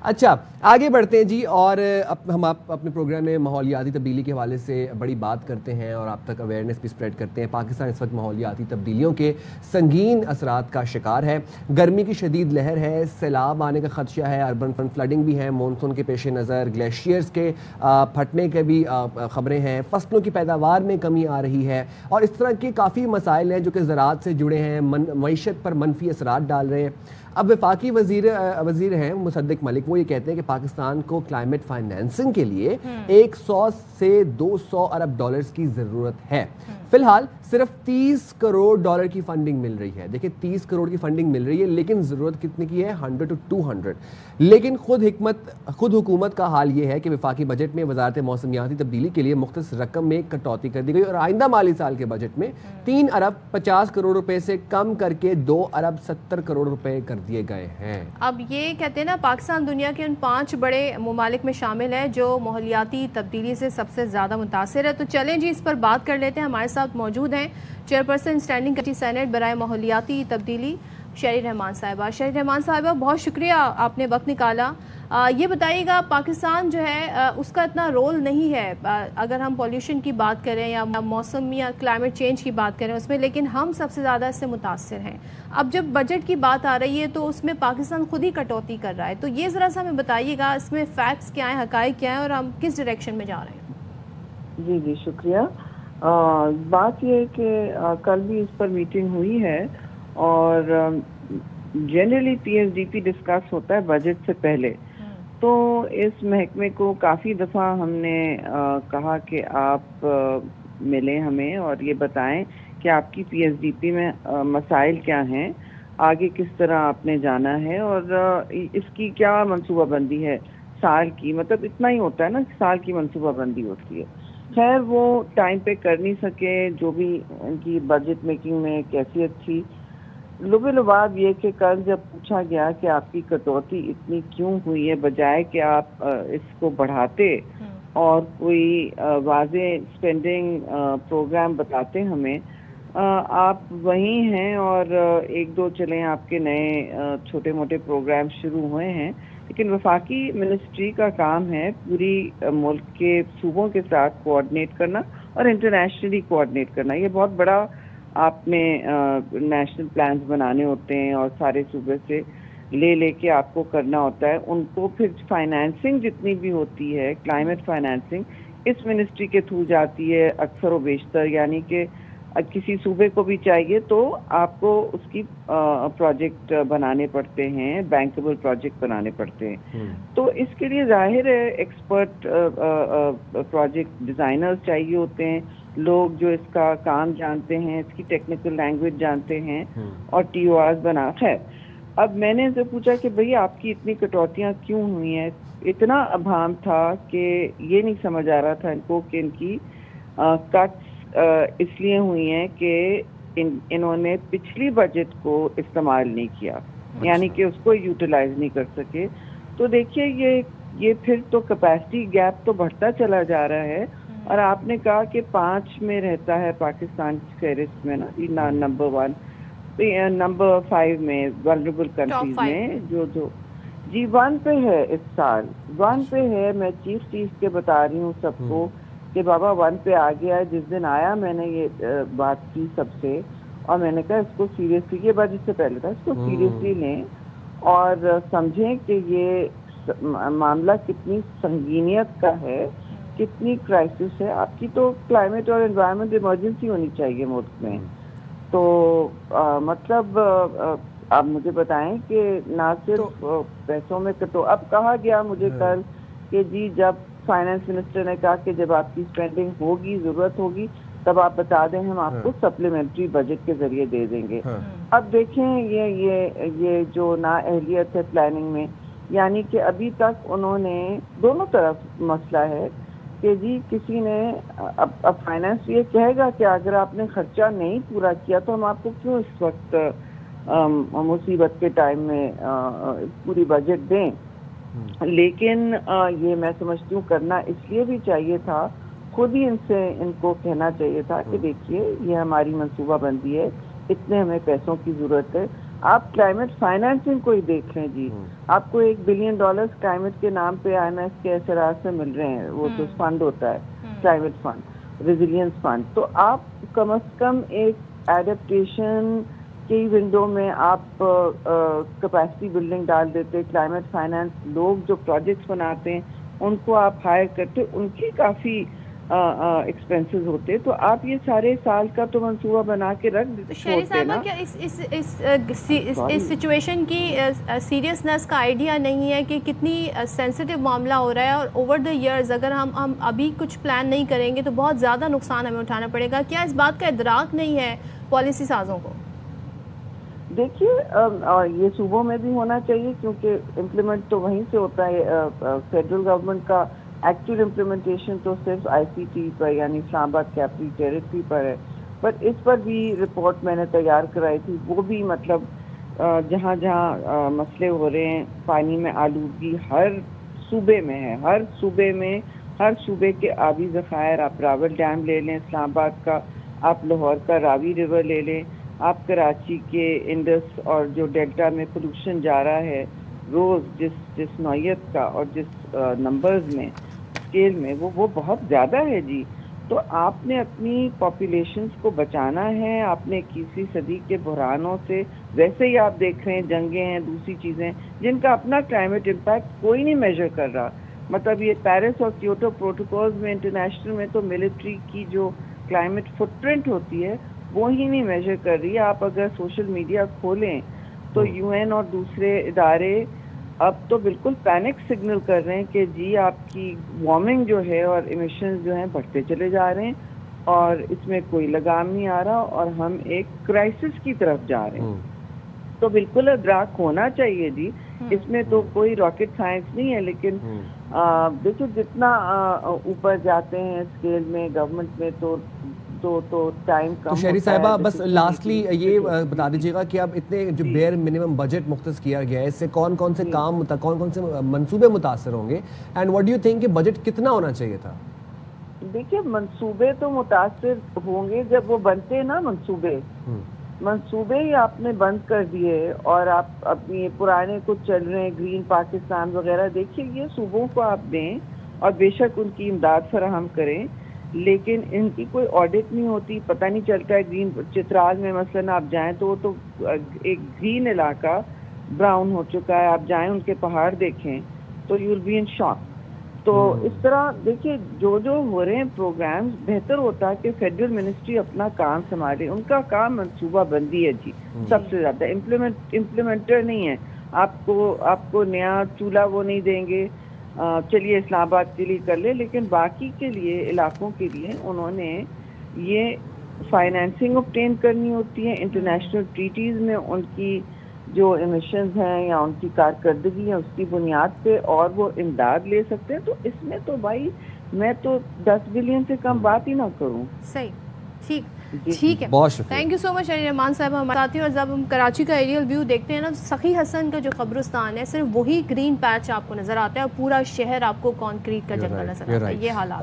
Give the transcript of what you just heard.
اچھا آگے بڑھتے ہیں جی، اور ہم اپنے پروگرام میں ماحولیاتی تبدیلی کے حوالے سے بڑی بات کرتے ہیں اور آپ تک اویئرنیس بھی اسپریڈ کرتے ہیں۔ پاکستان اس وقت ماحولیاتی تبدیلیوں کے سنگین اثرات کا شکار ہے۔ گرمی کی شدید لہر ہے، سیلاب آنے کا خدشہ ہے، اربن فلڈنگ بھی ہے، مونسون کے پیش نظر گلیشیئرز کے پھٹنے کے بھی خبریں ہیں، فصلوں کی پیداوار میں کمی آ رہی ہے، اور اس طرح کے کافی مسائل ہیں جو کہ زراعت سے جڑے ہیں، معیشت پر منفی اثرات ڈال رہے ہیں۔ اب وفاقی وزیر ہیں مصدق ملک، وہ یہ کہتے ہیں کہ پاکستان کو کلائمیٹ فائنینسنگ کے لیے 100 سے 200 ارب ڈالرز کی ضرورت ہے۔ فی الحال صرف 30 کروڑ ڈالر کی فنڈنگ مل رہی ہے۔ دیکھیں 30 کروڑ کی فنڈنگ مل رہی ہے، لیکن ضرورت کتنے کی ہے؟ 100 to 200۔ لیکن خود حکومت کا حال یہ ہے کہ وفاقی بجٹ میں وزارت موسمیاتی تبدیلی کے لیے مختص رقم میں کٹوتی کر دی گئی، اور آئندہ مالی سال کے بجٹ میں 3 ارب 50 کروڑ روپے سے کم کر کے 2 ارب 70 کروڑ روپے کر دیے گئے ہیں۔ اب یہ کہتے ہیں نا، پاکستان دنیا کے ان 5 بڑے ممالک میں شامل ہے جو ماحولیاتی تبدیلی سے سب سے زیادہ متاثر ہے۔ تو چلیں جی اس پر بات کر لیتے ہیں۔ ہمارے ساتھ موجود ہیں چیئرپرسن اسٹینڈنگ کمیٹی سینیٹ برائے ماحولیاتی تبدیلی شہری رحمان صاحبہ۔ شہری رحمان صاحبہ بہت شکریہ، آپ نے وقت نکالا۔ یہ بتائیے گا، پاکستان جو ہے اس کا اتنا رول نہیں ہے اگر ہم پولیوشن کی بات کریں یا موسم یا کلائمیٹ چینج کی بات کریں اس میں، لیکن ہم سب سے زیادہ اس سے متاثر ہیں۔ اب جب بجٹ کی بات آ رہی ہے تو اس میں پاکستان خود ہی کٹوتی کر رہا ہے، تو یہ ذرا سا ہمیں بتائیے گا اس میں فیکٹس کیا ہیں، حقائق کیا ہیں، اور ہم کس ڈائریکشن میں جا رہے ہیں؟ جی شکریہ۔ بات یہ ہے کہ کل بھی اس پر میٹنگ ہوئی ہے، اور generally P S D P discuss ہوتا ہے بجٹ سے پہلے، تو اس محکمے کو کافی دفعہ ہم نے کہا کہ آپ ملیں ہمیں اور یہ بتائیں کہ آپ کی پی ایس ڈی پی میں مسائل کیا ہیں، آگے کس طرح آپ نے جانا ہے، اور اس کی کیا منصوبہ بندی ہے سال کی۔ مطلب اتنا ہی ہوتا ہے نا، سال کی منصوبہ بندی ہوتی ہے۔ خیر وہ ٹائم پہ کر نہیں سکے، جو بھی ان کی بجٹ میکنگ میں کیفیت تھی۔ لباب یہ کہ کل جب پوچھا گیا کہ آپ کی کٹوتی اتنی کیوں ہوئی ہے، بجائے کہ آپ اس کو بڑھاتے اور کوئی واضح اسپینڈنگ پروگرام بتاتے ہمیں، آپ وہیں ہیں، اور ایک دو چلیں آپ کے نئے چھوٹے موٹے پروگرام شروع ہوئے ہیں، لیکن وفاقی منسٹری کا کام ہے پوری ملک کے صوبوں کے ساتھ کوآرڈینیٹ کرنا اور انٹرنیشنلی کوآرڈینیٹ کرنا۔ یہ بہت بڑا آپ نے نیشنل پلانز بنانے ہوتے ہیں اور سارے صوبے سے لے کے آپ کو کرنا ہوتا ہے ان کو۔ پھر فائنینسنگ جتنی بھی ہوتی ہے، کلائمیٹ فائنینسنگ اس منسٹری کے تھرو جاتی ہے اکثر و بیشتر، یعنی کہ کسی صوبے کو بھی چاہیے تو آپ کو اس کی پروجیکٹ بنانے پڑتے ہیں، بینکیبل پروجیکٹ بنانے پڑتے ہیں۔ تو اس کے لیے ظاہر ہے ایکسپرٹ پروجیکٹ ڈیزائنرز چاہیے ہوتے ہیں، لوگ جو اس کا کام جانتے ہیں، اس کی ٹیکنیکل لینگویج جانتے ہیں، اور ٹی او آرز بنا۔ خیر اب میں نے ان سے پوچھا کہ بھئی آپ کی اتنی کٹوتیاں کیوں ہوئی ہیں؟ اتنا ابہام تھا کہ یہ نہیں سمجھ آ رہا تھا ان کو کہ ان کی کٹس اس لیے ہوئی ہیں کہ انہوں نے پچھلی بجٹ کو استعمال نہیں کیا، یعنی کہ اس کو یوٹیلائز نہیں کر سکے۔ تو دیکھیے یہ پھر تو کیپیسٹی گیپ تو بڑھتا چلا جا رہا ہے، اور آپ نے کہا کہ 5 میں رہتا ہے پاکستان کی فہرست میں نا، نمبر 1، نمبر 5 میں ولنریبل کنٹریز میں جو جی 1 پہ ہے، اس سال 1 پہ ہے۔ میں چیف کے بتا رہی ہوں سب کو کہ بابا 1 پہ آ گیا ہے۔ جس دن آیا میں نے یہ بات کی سب سے، اور میں نے کہا اس کو سیریسلی، یہ بجٹ سے پہلے تھا، اس کو سیریسلی لیں اور سمجھیں کہ یہ معاملہ کتنی سنگینیت کا ہے، کتنی کرائسس ہے۔ آپ کی تو کلائمیٹ اور انوائرمنٹ ایمرجنسی ہونی چاہیے ملک میں۔ تو مطلب آپ مجھے بتائیں کہ نہ صرف پیسوں میں اب کہا گیا مجھے کل کہ جی جب فائنانس منسٹر نے کہا کہ جب آپ کی اسپینڈنگ ہوگی، ضرورت ہوگی، تب آپ بتا دیں، ہم آپ کو سپلیمنٹری بجٹ کے ذریعے دے دیں گے۔ اب دیکھیں یہ جو نااہلیت ہے پلاننگ میں، یعنی کہ ابھی تک انہوں نے دونوں طرف مسئلہ ہے کہ جی کسی نے اب فائنانس یہ کہے گا کہ اگر آپ نے خرچہ نہیں پورا کیا تو ہم آپ کو کیوں اس وقت مصیبت کے ٹائم میں پوری بجٹ دیں۔ لیکن یہ میں سمجھتی ہوں کرنا اس لیے بھی چاہیے تھا، خود ہی ان کو کہنا چاہیے تھا کہ دیکھیے یہ ہماری منصوبہ بندی ہے، اتنے ہمیں پیسوں کی ضرورت ہے، آپ کلائمیٹ فائنینسنگ کو ہی دیکھ رہے ہیں جی. آپ کو $1 بلین کلائمیٹ کے نام پہ IMF کے SRR سے مل رہے ہیں, وہ جو فنڈ ہوتا ہے کلائمیٹ فنڈ, ریزیلینس فنڈ. تو آپ کم از کم ایک ایڈپٹیشن کی ونڈو میں آپ کیپیسٹی بلڈنگ ڈال دیتے. کلائمیٹ فائنانس لوگ جو پروجیکٹس بناتے ہیں ان کو آپ ہائر کرتے, ان کی کافی ایکسپینسز ہوتے. تو آپ یہ سارے سال کا تو منصوبہ بنا کے رکھ دیتے. شہری صاحبہ, کیا اس سچویشن کی سیریسنس کا آئیڈیا نہیں ہے کہ کتنی سینسٹیو معاملہ ہو رہا ہے, اور اوور دا ایئرز اگر ہم ابھی کچھ پلان نہیں کریں گے تو بہت زیادہ نقصان ہمیں اٹھانا پڑے گا؟ کیا اس بات کا ادراک نہیں ہے پالیسی سازوں کو؟ دیکھیے یہ صوبوں میں بھی ہونا چاہیے, کیونکہ امپلیمنٹ تو وہیں سے ہوتا ہے. فیڈرل گورنمنٹ کا ایکچوئل امپلیمنٹیشن تو صرف ICT پر یعنی اسلام آباد کیپٹل ٹیریٹری پر ہے. پر اس پر بھی رپورٹ میں نے تیار کرائی تھی. وہ بھی مطلب جہاں جہاں مسئلے ہو رہے ہیں, پانی میں آلودگی ہر صوبے میں ہے, ہر صوبے میں, ہر صوبے کے آبی ذخائر. آپ راول ڈیم لے لیں اسلام آباد کا, آپ لاہور کا راوی ریور لے لیں, آپ کراچی کے انڈس اور جو ڈیلٹا میں پولوشن جا رہا ہے روز جس نوعیت کا اور جس نمبرز میں اسکیل میں, وہ بہت زیادہ ہے جی. تو آپ نے اپنی پاپولیشنز کو بچانا ہے. آپ نے 21ویں صدی کے بحرانوں سے, ویسے ہی آپ دیکھ رہے ہیں جنگیں ہیں, دوسری چیزیں جن کا اپنا کلائمیٹ امپیکٹ کوئی نہیں میجر کر رہا. مطلب یہ پیرس اور کیوٹو پروٹوکولز میں انٹرنیشنل میں تو ملٹری کی جو کلائمیٹ فٹ پرنٹ ہوتی ہے وہ ہی نہیں میجر کر رہی ہے. آپ اگر سوشل میڈیا کھولیں تو UN اور دوسرے ادارے اب تو بالکل پینک سگنل کر رہے ہیں کہ جی آپ کی وارمنگ جو ہے اور ایمیشنز جو ہیں بڑھتے چلے جا رہے ہیں, اور اس میں کوئی لگام نہیں آ رہا, اور ہم ایک کرائسس کی طرف جا رہے ہیں. تو بالکل ادراک ہونا چاہیے جی. اس میں تو کوئی راکٹ سائنس نہیں ہے, لیکن دیکھو جتنا اوپر جاتے ہیں اسکیل میں گورنمنٹ میں تو ٹائم کم. تو شہری صاحبہ بس لاسٹلی یہ بتا دیجیے گا کہ اب اتنے جو بیئر منیمم بجٹ مختص کیا گیا ہے, اس سے کون کون سے کام, کون کون سے منصوبے متاثر ہوں گے, and what do you think کہ بجٹ کتنا ہونا چاہیے تھا؟ دیکھیے منصوبے تو متاثر ہوں گے جب وہ بنتے ہیں نا. منصوبے ہی آپ نے بند کر دیے اور آپ اپنی پرانے کچھ چل رہے ہیں, گرین پاکستان وغیرہ. دیکھیے یہ صوبوں کو آپ دیں اور بے شک ان کی امداد فراہم کریں, لیکن ان کی کوئی آڈٹ نہیں ہوتی, پتہ نہیں چلتا ہے. گرین چترال میں مثلا آپ جائیں تو وہ تو ایک گرین علاقہ براؤن ہو چکا ہے. آپ جائیں ان کے پہاڑ دیکھیں تو یو ول بی ان شاک. تو اس طرح دیکھیے جو ہو رہے ہیں پروگرامز, بہتر ہوتا ہے کہ فیڈرل منسٹری اپنا کام سنبھالے. ان کا کام منصوبہ بندی ہے جی, سب سے زیادہ. امپلیمنٹر نہیں ہے. آپ کو نیا چولہا وہ نہیں دیں گے, چلیے اسلام آباد کے لیے کر لے, لیکن باقی کے لیے علاقوں کے لیے انہوں نے یہ فائنینسنگ obtain کرنی ہوتی ہے. انٹرنیشنل ٹریٹیز میں ان کی جو ایمیشنز ہیں یا ان کی کارکردگی ہے اس کی بنیاد پہ, اور وہ امداد لے سکتے ہیں. تو اس میں تو بھائی میں تو 10 بلین سے کم بات ہی نہ کروں. صحیح, ٹھیک ہے. بہت شکریہ. تھینک یو سو مچ رحمان صاحب ہمارے ساتھی. اور جب ہم کراچی کا ایریل ویو دیکھتے ہیں نا, سخی حسن کا جو قبرستان ہے صرف وہی گرین پیچ آپ کو نظر آتا ہے, اور پورا شہر آپ کو کانکریٹ کا جنگل نظر آتا ہے. یہ حالات